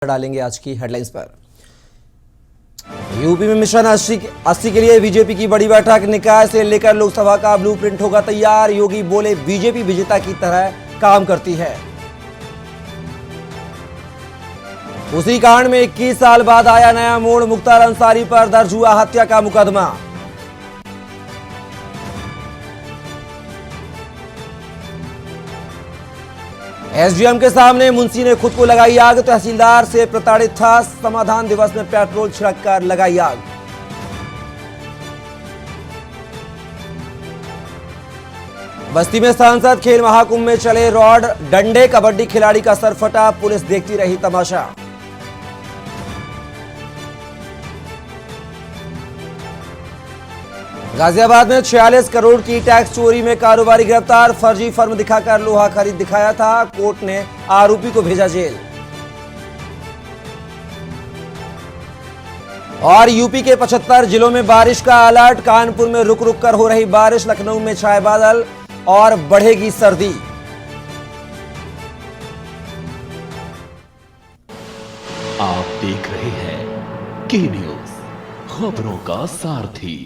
डालेंगे आज की हेडलाइंस पर। यूपी में मिशन 80 के लिए बीजेपी की बड़ी बैठक, निकाय से लेकर लोकसभा का ब्लूप्रिंट होगा तैयार। योगी बोले बीजेपी विजेता की तरह काम करती है। उसी कांड में 21 साल बाद आया नया मोड़, मुख्तार अंसारी पर दर्ज हुआ हत्या का मुकदमा। एसडीएम के सामने मुंशी ने खुद को लगाई आग, तहसीलदार से प्रताड़ित था, समाधान दिवस में पेट्रोल छिड़ककर लगाई आग। बस्ती में सांसद खेल महाकुंभ में चले रॉड डंडे, कबड्डी खिलाड़ी का सर फटा, पुलिस देखती रही तमाशा। गाजियाबाद में 46 करोड़ की टैक्स चोरी में कारोबारी गिरफ्तार, फर्जी फर्म दिखाकर लोहा खरीद दिखाया था, कोर्ट ने आरोपी को भेजा जेल। और यूपी के 75 जिलों में बारिश का अलर्ट, कानपुर में रुक रुक कर हो रही बारिश, लखनऊ में छाए बादल और बढ़ेगी सर्दी। आप देख रहे हैं के न्यूज, खबरों का सारथी।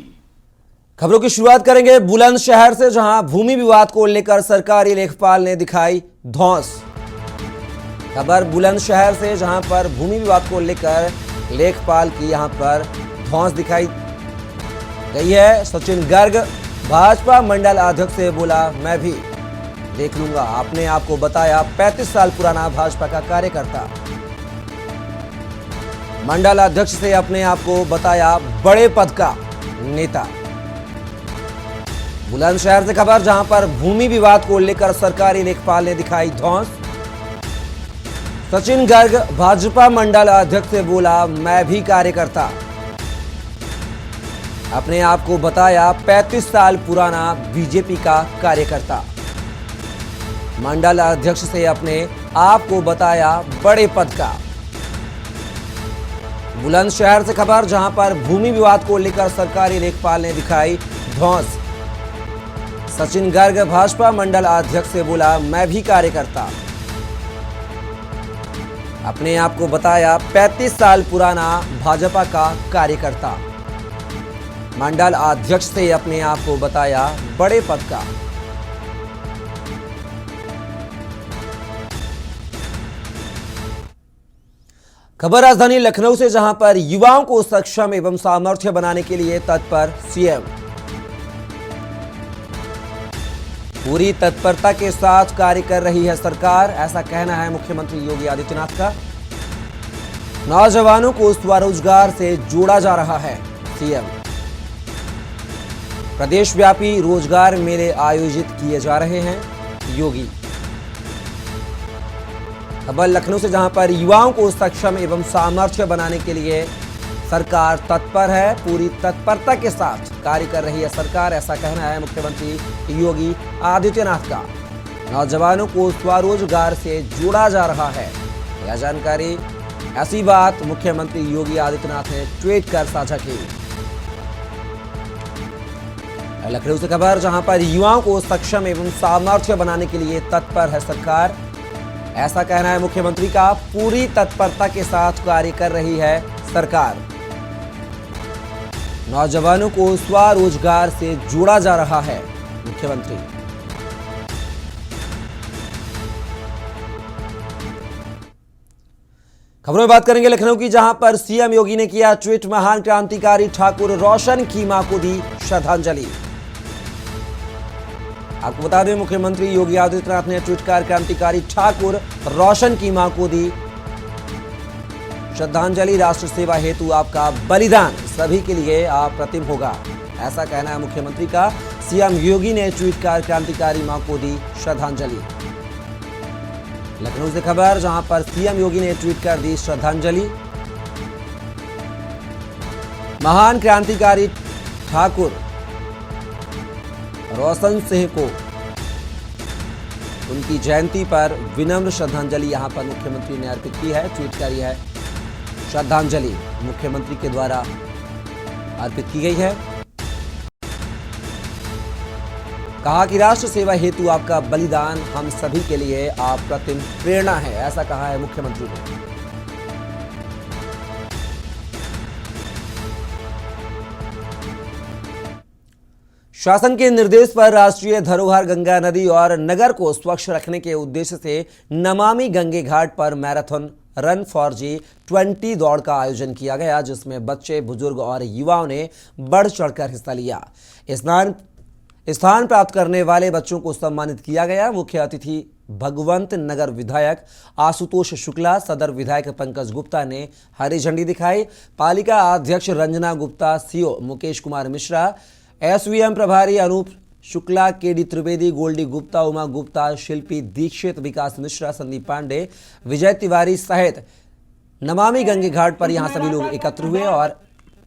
खबरों की शुरुआत करेंगे बुलंदशहर से, जहां भूमि विवाद को लेकर सरकारी लेखपाल ने दिखाई धौंस। खबर बुलंदशहर से, जहां पर भूमि विवाद को लेकर लेखपाल की यहां पर धौंस दिखाई गई है। सचिन गर्ग भाजपा मंडल अध्यक्ष से बोला मैं भी देख लूंगा, आपने आपको बताया 35 साल पुराना भाजपा का कार्यकर्ता। मंडल अध्यक्ष से अपने आप को बताया बड़े पद का नेता। बुलंदशहर से खबर, जहां पर भूमि विवाद को लेकर सरकारी लेखपाल ने दिखाई धौंस। सचिन गर्ग भाजपा मंडल अध्यक्ष से बोला मैं भी कार्यकर्ता, अपने आप को बताया 35 साल पुराना बीजेपी का कार्यकर्ता। मंडल अध्यक्ष से अपने आप को बताया बड़े पद का। बुलंदशहर से खबर, जहां पर भूमि विवाद को लेकर सरकारी लेखपाल ने दिखाई धौंस। सचिन गर्ग भाजपा मंडल अध्यक्ष से बोला मैं भी कार्यकर्ता, अपने आप को बताया 35 साल पुराना भाजपा का कार्यकर्ता। मंडल अध्यक्ष से अपने आप को बताया बड़े पद का। खबर राजधानी लखनऊ से, जहां पर युवाओं को सक्षम एवं सामर्थ्य बनाने के लिए तत्पर सीएम। पूरी तत्परता के साथ कार्य कर रही है सरकार, ऐसा कहना है मुख्यमंत्री योगी आदित्यनाथ का। नौजवानों को स्वरोजगार से जोड़ा जा रहा है सीएम। प्रदेशव्यापी रोजगार मेले आयोजित किए जा रहे हैं योगी। खबर लखनऊ से, जहां पर युवाओं को सक्षम एवं सामर्थ्य बनाने के लिए सरकार तत्पर है, पूरी तत्परता के साथ कार्य कर रही है सरकार, ऐसा कहना है मुख्यमंत्री योगी आदित्यनाथ का। नौजवानों को स्वरोजगार से जोड़ा जा रहा है, यह जानकारी, ऐसी बात मुख्यमंत्री योगी आदित्यनाथ ने ट्वीट कर साझा की। लखनऊ से खबर, जहां पर युवाओं को सक्षम एवं सामर्थ्य बनाने के लिए तत्पर है सरकार, ऐसा कहना है मुख्यमंत्री का। पूरी तत्परता के साथ कार्य कर रही है सरकार। नौजवानों को स्वरोजगार से जोड़ा जा रहा है मुख्यमंत्री। खबरों में बात करेंगे लखनऊ की, जहां पर सीएम योगी ने किया ट्वीट, महान क्रांतिकारी ठाकुर रोशन की मां को दी श्रद्धांजलि। आपको बता दें, मुख्यमंत्री योगी आदित्यनाथ ने ट्वीट कर क्रांतिकारी ठाकुर रोशन की मां को दी श्रद्धांजलि। राष्ट्र सेवा हेतु आपका बलिदान सभी के लिए अप्रतिम होगा, ऐसा कहना है मुख्यमंत्री का। सीएम योगी ने ट्वीट कर क्रांतिकारी मां को दी श्रद्धांजलि। लखनऊ से खबर, जहां पर सीएम योगी ने ट्वीट कर दी श्रद्धांजलि। महान क्रांतिकारी ठाकुर रोशन सिंह को उनकी जयंती पर विनम्र श्रद्धांजलि यहां पर मुख्यमंत्री ने अर्पित की है। ट्वीट कर यह श्रद्धांजलि मुख्यमंत्री के द्वारा अर्पित की गई है। कहा कि राष्ट्र सेवा हेतु आपका बलिदान हम सभी के लिए अप्रतिम प्रेरणा है, ऐसा कहा है मुख्यमंत्री ने। शासन के निर्देश पर राष्ट्रीय धरोहर गंगा नदी और नगर को स्वच्छ रखने के उद्देश्य से नमामि गंगे घाट पर मैराथन रन फॉर G20 दौड़ का आयोजन किया गया, जिसमें बच्चे, बुजुर्ग और युवाओं ने बढ़ चढ़कर हिस्सा लिया। स्थान प्राप्त करने वाले बच्चों को सम्मानित किया गया। मुख्य अतिथि भगवंत नगर विधायक आशुतोष शुक्ला, सदर विधायक पंकज गुप्ता ने हरी झंडी दिखाई। पालिका अध्यक्ष रंजना गुप्ता, सीओ मुकेश कुमार मिश्रा, एसवीएम प्रभारी अनूप शुक्ला, केडी त्रिवेदी, गोल्डी गुप्ता, उमा गुप्ता, शिल्पी दीक्षित, विकास मिश्रा, संदीप पांडे, विजय तिवारी सहित नमामि गंगे घाट पर यहां सभी लोग एकत्र हुए और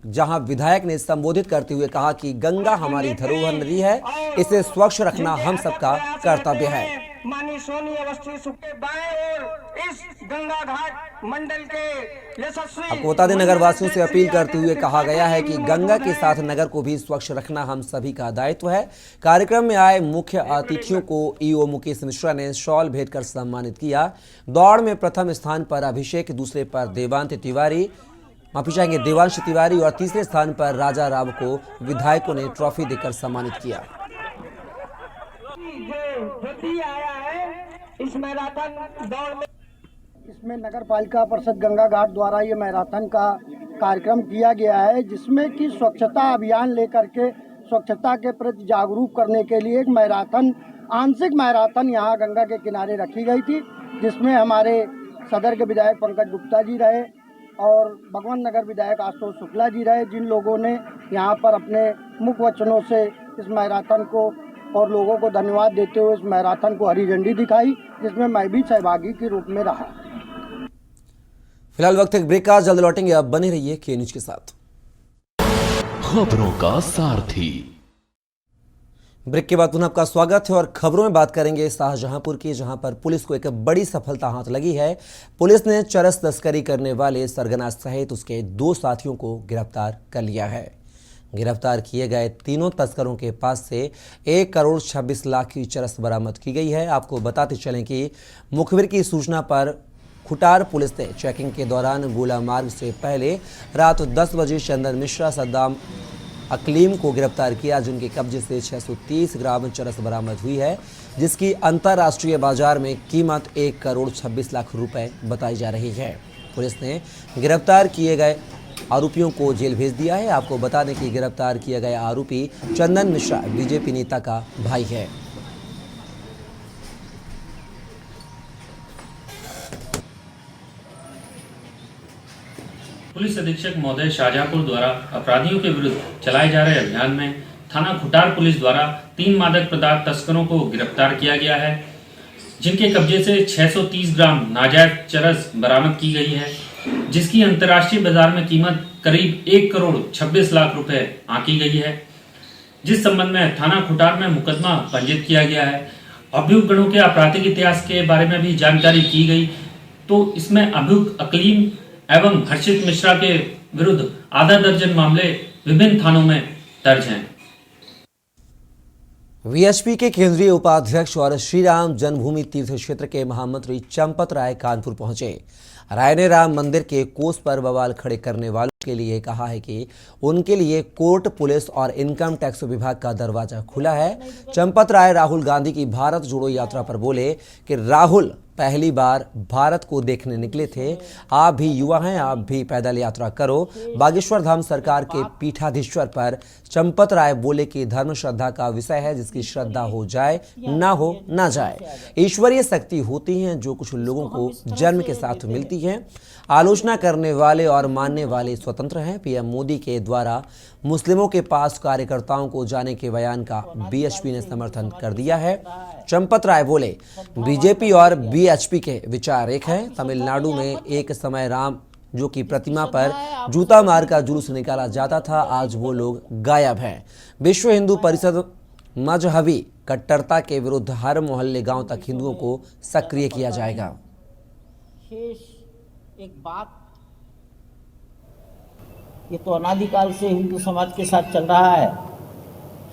जहां विधायक ने संबोधित करते हुए कहा कि गंगा हमारी धरोहर नदी है, इसे स्वच्छ रखना हम सबका कर्तव्य है। माननीय सोनी अवस्थी सुखे बाएं और इस गंगा घाट मंडल के यशस्वी आपको बता दें, नगर वासियों से अपील करते हुए कहा गया है कि गंगा के साथ नगर को भी स्वच्छ रखना हम सभी का दायित्व है। कार्यक्रम में आए मुख्य अतिथियों को ईओ मुकेश मिश्रा ने शॉल भेंट कर सम्मानित किया। दौड़ में प्रथम स्थान पर अभिषेक, दूसरे पर देवांश तिवारी और तीसरे स्थान पर राजा राव को विधायकों ने ट्रॉफी देकर सम्मानित किया। आया है इस मैराथन दौड़ में, इसमें नगर पालिका परिषद गंगा घाट द्वारा ये मैराथन का कार्यक्रम किया गया है, जिसमें कि स्वच्छता अभियान लेकर के स्वच्छता के प्रति जागरूक करने के लिए एक मैराथन, आंशिक मैराथन यहाँ गंगा के किनारे रखी गई थी, जिसमें हमारे सदर के विधायक पंकज गुप्ता जी रहे और भगवान नगर विधायक आशुतोष शुक्ला जी रहे, जिन लोगों ने यहाँ पर अपने मुख्य वचनों से इस मैराथन को और लोगों को धन्यवाद देते हुए इस मैराथन को हरी झंडी दिखाई, जिसमें मैं भी सहभागी के रूप में रहा। फिलहाल वक्त एक ब्रेक का, जल्द लौटेंगे। आप बने रहिए के न्यूज के साथ। खबरों का सारथी। ब्रेक के बाद पुनः आपका स्वागत है और खबरों में बात करेंगे शाहजहांपुर की, जहां पर पुलिस को एक बड़ी सफलता हाथ लगी है। पुलिस ने चरस तस्करी करने वाले सरगना सहित उसके 2 साथियों को गिरफ्तार कर लिया है। गिरफ्तार किए गए तीनों तस्करों के पास से 1 करोड़ 26 लाख की चरस बरामद की गई है। आपको बताते चलें कि मुखबिर की सूचना पर खुटार पुलिस ने चेकिंग के दौरान गोला मार्ग से पहले रात 10 बजे चंदन मिश्रा, सद्दाम अकलीम को गिरफ्तार किया, जिनके कब्जे से 630 ग्राम चरस बरामद हुई है, जिसकी अंतर्राष्ट्रीय बाजार में कीमत 1 करोड़ 26 लाख रुपए बताई जा रही है। पुलिस ने गिरफ्तार किए गए आरोपियों को जेल भेज दिया है। आपको बता दें कि गिरफ्तार किया गया आरोपी चंदन मिश्रा बीजेपी नेता का भाई है। पुलिस अधीक्षक महोदय शाहजहांपुर द्वारा अपराधियों के विरुद्ध चलाए जा रहे अभियान में थाना खुटार पुलिस द्वारा 3 मादक पदार्थ तस्करों को गिरफ्तार किया गया है, जिनके कब्जे से 630 ग्राम नाजायज चरस बरामद की गई है, जिसकी अंतर्राष्ट्रीय बाजार में कीमत करीब 1 करोड़ 26 लाख रुपए आंकी गई है। जिस संबंध में थाना खुटार में मुकदमा पंजीकृत किया गया है। अभियुक्त गणों के आपराधिक इतिहास के बारे में भी जानकारी की गई, तो इसमें अभियुक्त अकलीम एवं हर्षित मिश्रा के विरुद्ध आधा दर्जन मामले विभिन्न थानों में दर्ज हैं। वीएचपी के केंद्रीय उपाध्यक्ष और श्री राम जन्मभूमि तीर्थ क्षेत्र के महामंत्री चंपत राय कानपुर पहुंचे। राय ने राम मंदिर के कोस पर बवाल खड़े करने वालों के लिए कहा है कि उनके लिए कोर्ट, पुलिस और इनकम टैक्स विभाग का दरवाजा खुला है। चंपत राय राहुल गांधी की भारत जोड़ो यात्रा पर बोले कि राहुल पहली बार भारत को देखने निकले थे, आप भी युवा हैं, आप भी पैदल यात्रा करो। बागेश्वर धाम सरकार के पीठाधीश्वर पर चंपत राय बोले कि धर्म श्रद्धा का विषय है, जिसकी श्रद्धा हो जाए ना हो ना जाए, ईश्वरीय शक्ति होती हैं जो कुछ लोगों को जन्म के साथ मिलती हैं। आलोचना करने वाले और मानने वाले स्वतंत्र हैं। पीएम मोदी के द्वारा मुस्लिमों के पास कार्यकर्ताओं को जाने के बयान का बीएचपी ने समर्थन कर दिया है। चंपत राय बोले, बीजेपी और बीएचपी के विचार एक हैं। तमिलनाडु में एक समय राम जो कि प्रतिमा पर जूता मार का जुलूस निकाला जाता था, आज वो लोग गायब हैं। विश्व हिंदू परिषद मजहबी कट्टरता के विरुद्ध हर मोहल्ले गांव तक हिंदुओं को सक्रिय किया जाएगा। एक बात, ये तो अनादिकाल से हिंदू समाज के साथ चल रहा है,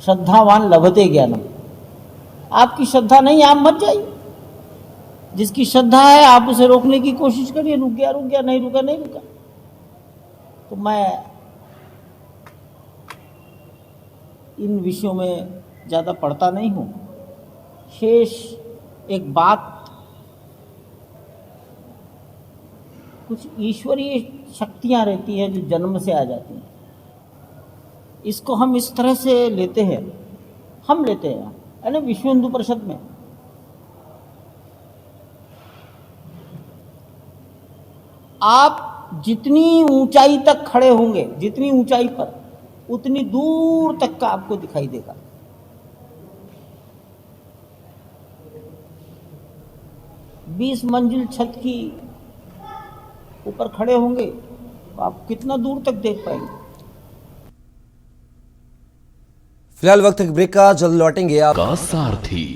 श्रद्धावान लभते ज्ञानम। आपकी श्रद्धा नहीं, आप मत जाइए। जिसकी श्रद्धा है आप उसे रोकने की कोशिश करिए, रुक गया, नहीं रुका, नहीं रुका। तो मैं इन विषयों में ज़्यादा पढ़ता नहीं हूँ। शेष एक बात, कुछ ईश्वरीय शक्तियाँ रहती हैं जो जन्म से आ जाती हैं। इसको हम इस तरह से लेते हैं, हम लेते हैं यानी विश्व हिंदू परिषद में आप जितनी ऊंचाई तक खड़े होंगे, जितनी ऊंचाई पर, उतनी दूर तक का आपको दिखाई देगा। बीस मंजिल छत की ऊपर खड़े होंगे तो आप कितना दूर तक देख पाएंगे। फिलहाल वक्त एक ब्रेक का, जल्द लौटेंगे आप का सारथी।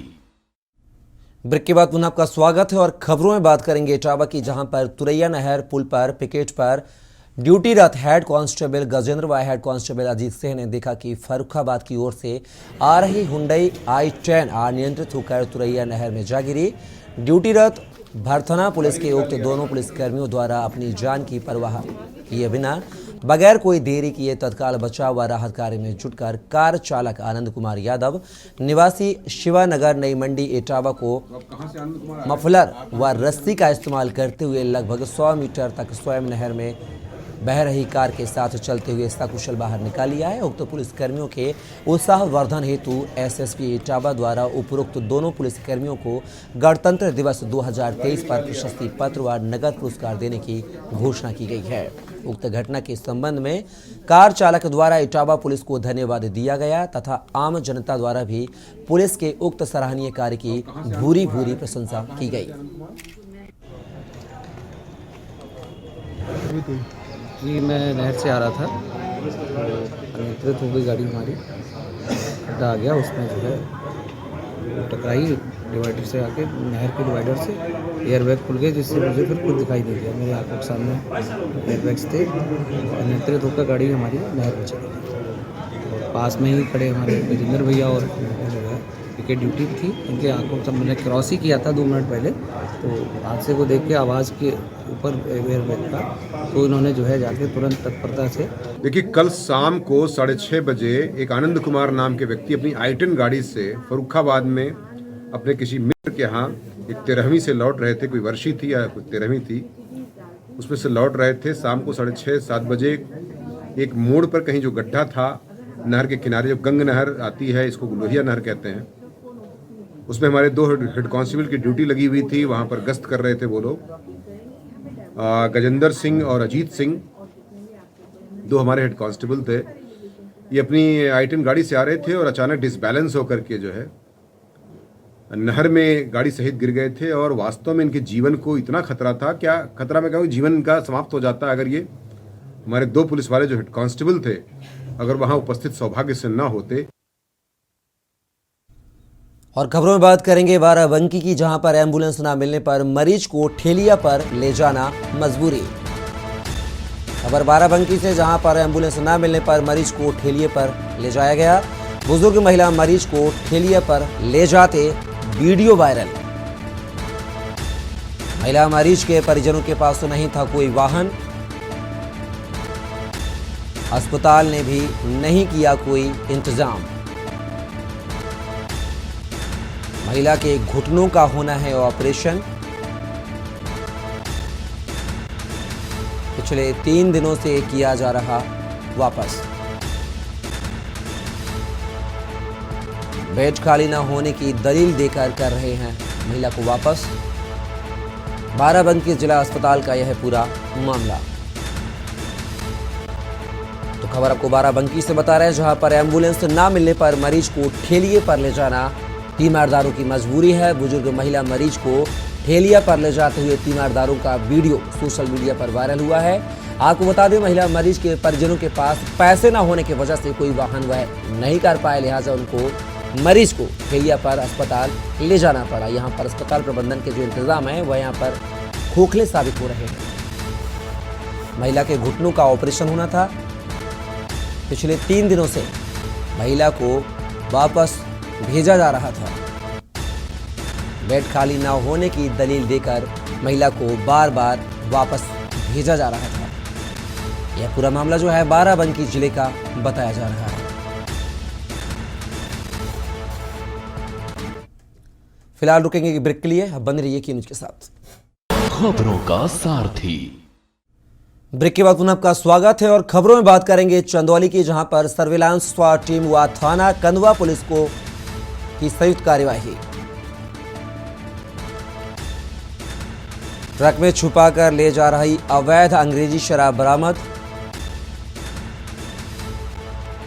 ब्रेक के बाद पुनः आपका स्वागत है और खबरों में बात करेंगे इटावा की, जहां पर तुरैया नहर पुल पर पिकेट पर ड्यूटीरत हेड कांस्टेबल गजेंद्र व हेड कांस्टेबल अजीत सिंह ने देखा कि फर्रुखाबाद की ओर से आ रही हुंडई i10 अनियंत्रित होकर तुरैया नहर में जा गिरी। ड्यूटीरत भरथना पुलिस के उक्त दोनों पुलिसकर्मियों द्वारा अपनी जान की परवाह किए बिना बगैर कोई देरी किए तत्काल बचाव व राहत कार्य में जुटकर कार चालक आनंद कुमार यादव निवासी शिवानगर नई मंडी इटावा को मफलर व रस्सी का इस्तेमाल करते हुए लगभग 100 मीटर तक स्वयं नहर में बह रही कार के साथ चलते हुए सकुशल बाहर निकाल लिया है। उक्त पुलिसकर्मियों के उत्साहवर्धन हेतु एसएसपी इटावा द्वारा उपरोक्त दोनों पुलिसकर्मियों को गणतंत्र दिवस 2023 पर प्रशस्ति पत्र व नगद पुरस्कार देने की घोषणा की गई है। उक्त घटना के संबंध में कार चालक द्वारा इटावा पुलिस को धन्यवाद दिया गया तथा आम जनता द्वारा भी पुलिस के उक्त सराहनीय कार्य की भूरी भूरी प्रशंसा की गई। जी मैं नहर से आ रहा था, अनियंत्रित हो गई गाड़ी हमारी, खड्डा आ गया, उसमें जो है टकराई डिवाइडर से आके, नहर के डिवाइडर से एयरबैग खुल गए, जिससे मुझे फिर कुछ दिखाई नहीं दिया। मेरे आंखों के सामने एयरबैग्स थे, अनियंत्रित होकर गाड़ी हमारी नहर में चली गई। और पास में ही खड़े हमारे गजेंद्र भैया और जो है पिकेट ड्यूटी थी, इनके आंखों से मैंने क्रॉस ही किया था 2 मिनट पहले, तो हादसे को देख के आवाज़ के ऊपर एयरबैग का, तो इन्होंने जो है जाके तुरंत तत्परता से। देखिए, कल शाम को 6:30 बजे एक आनंद कुमार नाम के व्यक्ति अपनी i10 गाड़ी से फर्रुखाबाद में अपने किसी मित्र के यहाँ एक 13वीं से लौट रहे थे, कोई वर्षी थी या कोई 13वीं थी, उसमें से लौट रहे थे। शाम को 6:30-7 बजे एक मोड़ पर कहीं जो गड्ढा था नहर के किनारे, जो गंग नहर आती है, इसको गुलोहिया नहर कहते हैं, उसमें हमारे 2 हेड कांस्टेबल की ड्यूटी लगी हुई थी। वहाँ पर गश्त कर रहे थे वो लोग, गजेंद्र सिंह और अजीत सिंह, 2 हमारे हेड कांस्टेबल थे। ये अपनी i10 गाड़ी से आ रहे थे और अचानक डिसबैलेंस होकर के जो है नहर में गाड़ी सहित गिर गए थे। और वास्तव में इनके जीवन को इतना खतरा था, क्या खतरा मैं कहूँ, जीवन इनका समाप्त हो जाता अगर ये हमारे 2 पुलिस वाले जो हेड कांस्टेबल थे अगर वहाँ उपस्थित सौभाग्य से न होते। और खबरों में बात करेंगे बाराबंकी की, जहां पर एम्बुलेंस ना मिलने पर मरीज को ठेलिया पर ले जाना मजबूरी। खबर बाराबंकी से, जहां पर एम्बुलेंस ना मिलने पर मरीज को ठेलिए पर ले जाया गया। बुजुर्ग महिला मरीज को ठेलिए पर ले जाते वीडियो वायरल। महिला मरीज के परिजनों के पास तो नहीं था कोई वाहन, अस्पताल ने भी नहीं किया कोई इंतजाम। महिला के घुटनों का होना है ऑपरेशन। पिछले 3 दिनों से किया जा रहा वापस। बेड खाली न होने की दलील देकर कर रहे हैं महिला को वापस। बाराबंकी जिला अस्पताल का यह पूरा मामला। तो खबर आपको बाराबंकी से बता रहे हैं, जहां पर एम्बुलेंस ना मिलने पर मरीज को ठेलिए पर ले जाना तीमारदारों की मजबूरी है। बुजुर्ग महिला मरीज को ठेलिया पर ले जाते हुए तीमारदारों का वीडियो सोशल मीडिया पर वायरल हुआ है। आपको बता दें, महिला मरीज के परिजनों के पास पैसे न होने की वजह से कोई वाहन वह नहीं कर पाए, लिहाजा उनको मरीज को ठेलिया पर अस्पताल ले जाना पड़ा। यहाँ पर अस्पताल प्रबंधन के जो इंतजाम है वह यहाँ पर खोखले साबित हो रहे हैं। महिला के घुटनों का ऑपरेशन होना था। पिछले 3 दिनों से महिला को वापस भेजा जा रहा था। बेड खाली ना होने की दलील देकर महिला को बार बार वापस भेजा जा रहा था। यह पूरा मामला जो है बाराबंकी जिले का बताया जा रहा है। फिलहाल रुकेंगे ब्रेक के लिए, अब बने रहिए की न्यूज के साथ। खबरों का सारथी। ब्रेक के बाद पुनः आपका स्वागत है और खबरों में बात करेंगे चंदौली की, जहां पर सर्विलांस स्वाट टीम व थाना कंदवा पुलिस की संयुक्त कार्यवाही। ट्रक में छुपाकर ले जा रही अवैध अंग्रेजी शराब बरामद।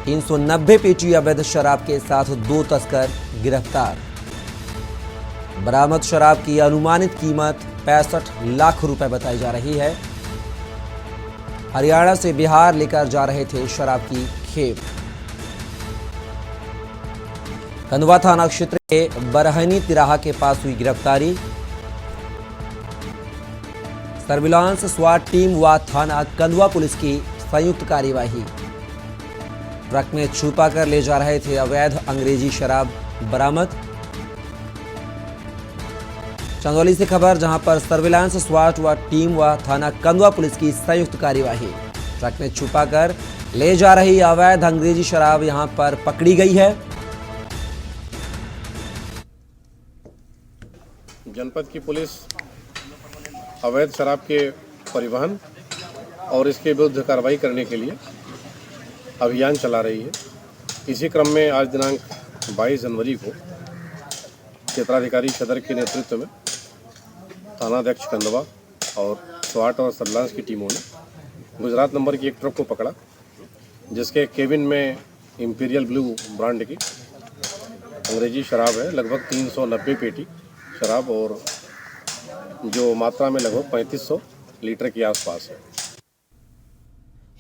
390 पेटी अवैध शराब के साथ 2 तस्कर गिरफ्तार। बरामद शराब की अनुमानित कीमत 65 लाख रुपए बताई जा रही है। हरियाणा से बिहार लेकर जा रहे थे शराब की खेप। कंदवा थाना क्षेत्र के बरहनी तिराहा के पास हुई गिरफ्तारी। सर्विलांस स्वाट टीम व थाना कंदवा पुलिस की संयुक्त कार्यवाही। ट्रक में छुपाकर ले जा रहे थे अवैध अंग्रेजी शराब बरामद। चंदौली से खबर, जहां पर सर्विलांस स्वाट व टीम व थाना कंदवा पुलिस की संयुक्त कार्यवाही। ट्रक में छुपाकर ले जा रही अवैध अंग्रेजी शराब यहां पर पकड़ी गई है। जनपद की पुलिस अवैध शराब के परिवहन और इसके विरुद्ध कार्रवाई करने के लिए अभियान चला रही है। इसी क्रम में आज दिनांक 22 जनवरी को क्षेत्राधिकारी सदर के नेतृत्व में थानाध्यक्ष कंदवा और स्वाट और सर्विलांस की टीमों ने गुजरात नंबर की एक ट्रक को पकड़ा, जिसके केबिन में इंपीरियल ब्लू ब्रांड की अंग्रेजी शराब है, लगभग 390 पेटी शराब, और जो मात्रा में लगभग 3500 लीटर के आसपास है।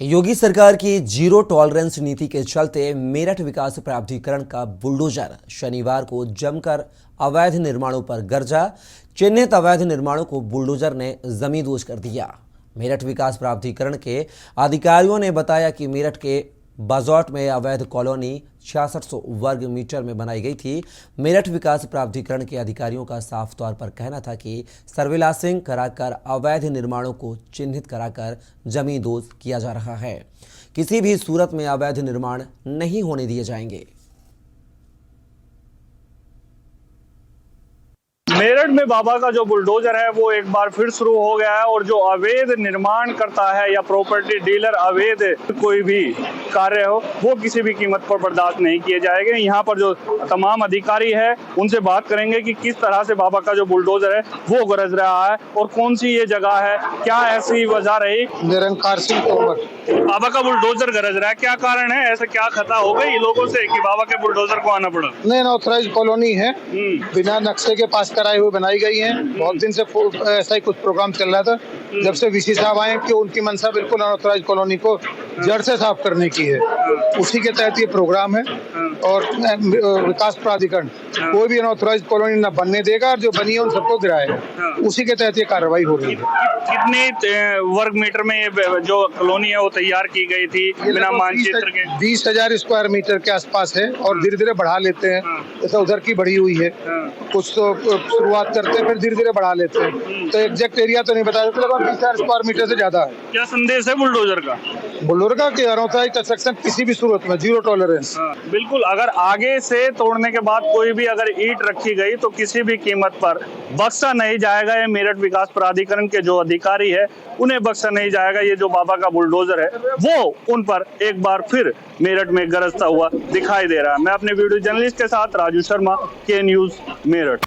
योगी सरकार की जीरो टॉलरेंस नीति के चलते मेरठ विकास प्राधिकरण का बुलडोजर शनिवार को जमकर अवैध निर्माणों पर गरजा। चिन्हित अवैध निर्माणों को बुलडोजर ने जमींदोज कर दिया। मेरठ विकास प्राधिकरण के अधिकारियों ने बताया कि मेरठ के बाजौट में अवैध कॉलोनी 6600 वर्ग मीटर में बनाई गई थी। मेरठ विकास प्राधिकरण के अधिकारियों का साफ तौर पर कहना था कि सर्विलांसिंग कराकर अवैध निर्माणों को चिन्हित कराकर जमींदोज किया जा रहा है। किसी भी सूरत में अवैध निर्माण नहीं होने दिए जाएंगे। मेरठ में बाबा का जो बुलडोजर है वो एक बार फिर शुरू हो गया है, और जो अवैध निर्माण करता है या प्रॉपर्टी डीलर अवैध कोई भी कार्य हो वो किसी भी कीमत पर बर्दाश्त नहीं किए जाएंगे। यहाँ पर जो तमाम अधिकारी है उनसे बात करेंगे कि किस तरह से बाबा का जो बुलडोजर है वो गरज रहा है और कौन सी ये जगह है, क्या ऐसी वजह रही। निरंकार सिंह तोमर। बाबा का बुलडोजर गरज रहा है, क्या कारण है, ऐसा क्या खता हो गई लोगों से कि बाबा के बुलडोजर को आना पड़ा? नहीं, ऑथराइज कॉलोनी है, बिना नक्शे के पास कराए हुए बनाई गई है। बहुत दिन से ऐसा ही कुछ प्रोग्राम चल रहा था। जब से वीसी साहब आए कि उनकी मंशा बिल्कुल अनऑथराइज कॉलोनी को जड़ से साफ करने की है, उसी के तहत ये प्रोग्राम है। और विकास प्राधिकरण कोई भी अनऑथराइज कॉलोनी न बनने देगा, और जो बनी है उन सबको गिराएगा। उसी के तहत ये कार्रवाई हो रही है। कितने वर्ग मीटर में ये जो कॉलोनी है वो तैयार की गई थी बिना मानचित्र के? 20,000 स्क्वायर मीटर के आसपास है, और धीरे धीरे बढ़ा लेते हैं। जैसा उधर की बढ़ी हुई है, कुछ तो शुरुआत करते हैं फिर धीरे धीरे बढ़ा लेते हैं। तो एग्जैक्ट एरिया तो नहीं बता सकते, लगभग 20,000 स्क्वायर मीटर से ज्यादा है। क्या संदेश है बुलडोजर का? बुलडोजर के अनऑथराइज कंस्ट्रक्शन किसी भी सूरत में जीरो टॉलरेंस। बिल्कुल, अगर आगे से तोड़ने के बाद कोई भी अगर ईंट रखी गई तो किसी भी कीमत पर बख्शा नहीं जाएगा। ये मेरठ विकास प्राधिकरण के जो अधिकारी है उन्हें बख्शा नहीं जाएगा। ये जो बाबा का बुलडोजर है वो उन पर एक बार फिर मेरठ में गरजता हुआ दिखाई दे रहा है। मैं अपने वीडियो जर्नलिस्ट के साथ राजू शर्मा, के न्यूज मेरठ।